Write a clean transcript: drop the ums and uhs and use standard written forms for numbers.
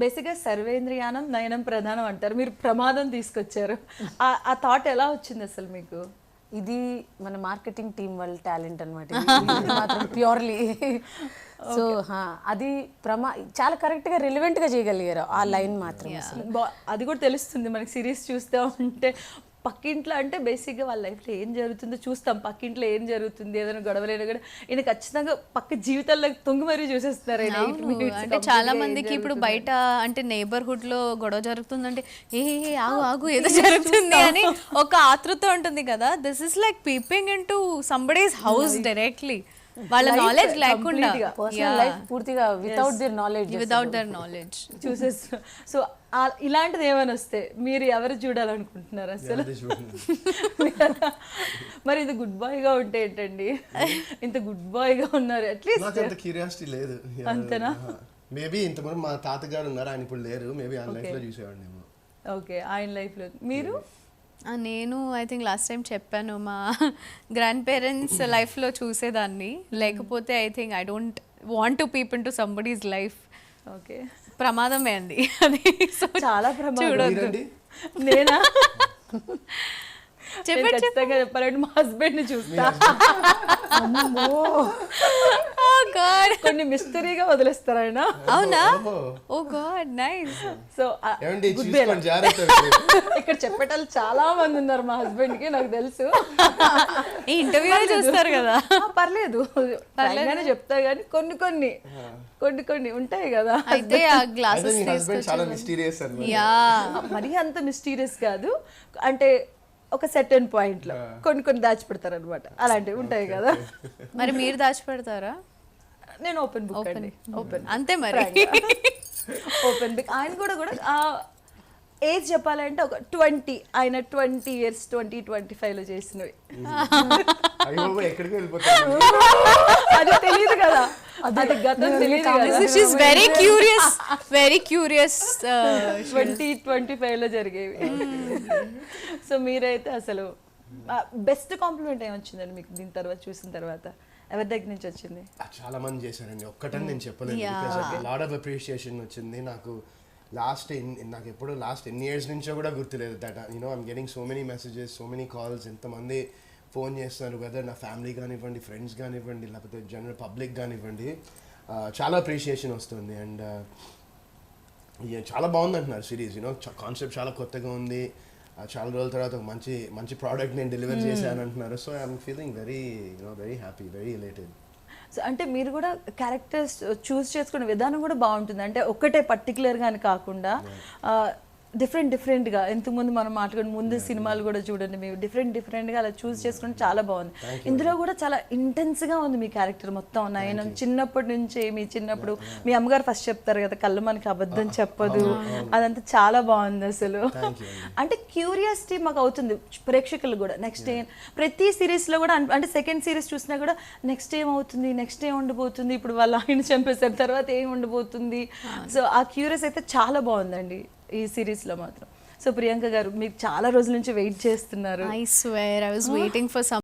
బేసిక్గా సర్వేంద్రియానం నయనం ప్రధానం అంటారు, మీరు ప్రమాదం తీసుకొచ్చారు. ఆ థాట్ ఎలా వచ్చింది అసలు మీకు? ఇది మన మార్కెటింగ్ టీం వాళ్ళ టాలెంట్ అనమాట, మాత్రం ప్యూర్లీ. సో అది చాలా కరెక్ట్గా రిలవెంట్గా చేయగలిగారు ఆ లైన్ మాత్రం. అది కూడా తెలుస్తుంది మనకి సిరీస్ చూస్తూ ఉంటే. పక్కింట్లో అంటే బేసిక్గా వాళ్ళ లైఫ్లో ఏం జరుగుతుందో చూస్తాం, పక్కింట్లో ఏం జరుగుతుంది, ఏదైనా గొడవలైనా కూడా ఈయన ఖచ్చితంగా పక్క జీవితాల్లో తొంగి మరీ చూసేస్తారు. అంటే చాలా మందికి ఇప్పుడు బయట అంటే నైబర్హుడ్ లో గొడవ జరుగుతుందంటే ఏ ఆగు ఆగు ఏదో జరుగుతుంది అని ఒక ఆతృత ఉంటుంది కదా. This is like peeping in to somebody's house directly, వాళ్ళ నాలెడ్జ్ లేకుండా, పూర్తిగా వితౌట్ దర్ నాలెడ్జ్ చూసేస్తారు. సో ఇలాంటిది ఏమైనా వస్తే మీరు ఎవరు చూడాలనుకుంటున్నారు అసలు? మరి ఇంత గుడ్ బాయ్ గా ఉంటే ఏంటండి, ఇంత గుడ్ బాయ్ గా ఉన్నారు, అట్లీస్ట్ అంత క్యూరియాసిటీ లేదు. అంతేనా? మేబీ ఇంతకుముందు మా తాతగారు ఉన్నారు, ఆయన ఇప్పుడు లేరు, మేబీ ఆయన లైఫ్ లో చూసేవాడిని. ఓకే, ఆయన లైఫ్ లో మీరు? నేను ఐ థింక్ లాస్ట్ టైం చెప్పాను, మా గ్రాండ్ పేరెంట్స్ లైఫ్లో చూసేదాన్ని, లేకపోతే I think I don't want to peep in to somebody's life. Okay, ప్రమాదమే అండి అది. సో చాలా ప్రమాదం. చూడొద్దు. నేనా ఖచ్చితంగా చెప్పాలంటే మా హస్బెండ్ ని చూస్తా, కొన్ని మిస్టరీగా వదిలేస్తారు ఆయన. అవునా? ఓ గాడ్, నైస్. సో ఇక్కడ చెప్పేటోళ్ళు చాలా మంది ఉన్నారు మా హస్బెండ్ కి, నాకు తెలుసు. ఈ ఇంటర్వ్యూ చూస్తారు కదా. పర్లేదు పర్లేదని చెప్తా కానీ కొన్ని కొన్ని ఉంటాయి కదా. అయితే ఆ గ్లాసెస్ మరీ అంత మిస్టీరియస్ కాదు, అంటే ఒక సెటన్ పాయింట్ లో కొన్ని దాచిపెడతారు అనమాట, అలాంటివి ఉంటాయి కదా. మరి మీరు దాచిపెడతారా? నేను ఓపెన్ బుక్ అండి, ఓపెన్ అంతే మరి. Open book. ఆయన కూడా ఏజ్ చెప్పాలంటే ఒక 20, ఆయన 20 years 20-25 లో చేసినవి. అది తెలియదు కదా, అది గతం తెలియదు కదా. She's very curious 20-25 లో జరిగేవి. సో మీరైతే అసలు బెస్ట్ కాంప్లిమెంట్ ఏమొచ్చిందండి మీకు దీని తర్వాత, చూసిన తర్వాత ఎవరి దగ్గర నుంచి వచ్చింది? చాలా మంది చేశారండి, ఒక్కటని నేను చెప్పలేదు. లాట్ ఆఫ్ అప్రిషియేషన్ వచ్చింది నాకు. నాకు ఎప్పుడు లాస్ట్ ఎన్ని ఇయర్స్ నుంచో కూడా గుర్తులేదు that I'm getting so many messages, so many calls. ఎంతమంది ఫోన్ చేస్తున్నారు, వెదర్ నా ఫ్యామిలీ కానివ్వండి, ఫ్రెండ్స్ కానివ్వండి, లేకపోతే జనరల్ పబ్లిక్ కానివ్వండి, చాలా అప్రిషియేషన్ వస్తుంది. అండ్ చాలా బాగుంది అంటున్నారు సిరీస్. కాన్సెప్ట్ చాలా కొత్తగా ఉంది, చాలా రోజుల తర్వాత ఒక మంచి ప్రోడక్ట్ నేను డెలివర్ చేశాను అంటున్నారు. So I'm feeling very happy, very ఎలేటెడ్. So అంటే మీరు కూడా క్యారెక్టర్స్ చూస్ చేసుకునే విధానం కూడా బాగుంటుంది, అంటే ఒక్కటే పర్టికులర్గా అని కాకుండా డిఫరెంట్గా. ఇంతకుముందు మనం మాట్లాడుకుని ముందు సినిమాలు కూడా చూడండి, మీరు డిఫరెంట్గా అలా చూస్ చేసుకుంటే చాలా బాగుంది. ఇందులో కూడా చాలా ఇంటెన్స్గా ఉంది మీ క్యారెక్టర్ మొత్తం. నేను చిన్నప్పటి నుంచి, మీ చిన్నప్పుడు మీ అమ్మగారు ఫస్ట్ చెప్తారు కదా, కళ్ళు మనకి అబద్ధం చెప్పదు, అదంతా చాలా బాగుంది అసలు. అంటే క్యూరియాసిటీ మాకు అవుతుంది ప్రేక్షకులు కూడా. నెక్స్ట్ ప్రతి సిరీస్లో కూడా, అంటే సెకండ్ సిరీస్ చూసినా కూడా నెక్స్ట్ ఏమవుతుంది, నెక్స్ట్ ఏం ఉండబోతుంది, ఇప్పుడు వాళ్ళ ఆయన చంపేసిన తర్వాత ఏం ఉండబోతుంది. సో ఆ క్యూరియస్ అయితే చాలా బాగుందండి ఈ సిరీస్ లో మాత్రం. సో ప్రియాంక గారు, మీరు చాలా రోజుల నుంచి వెయిట్ చేస్తున్నారు. I swear I was waiting for some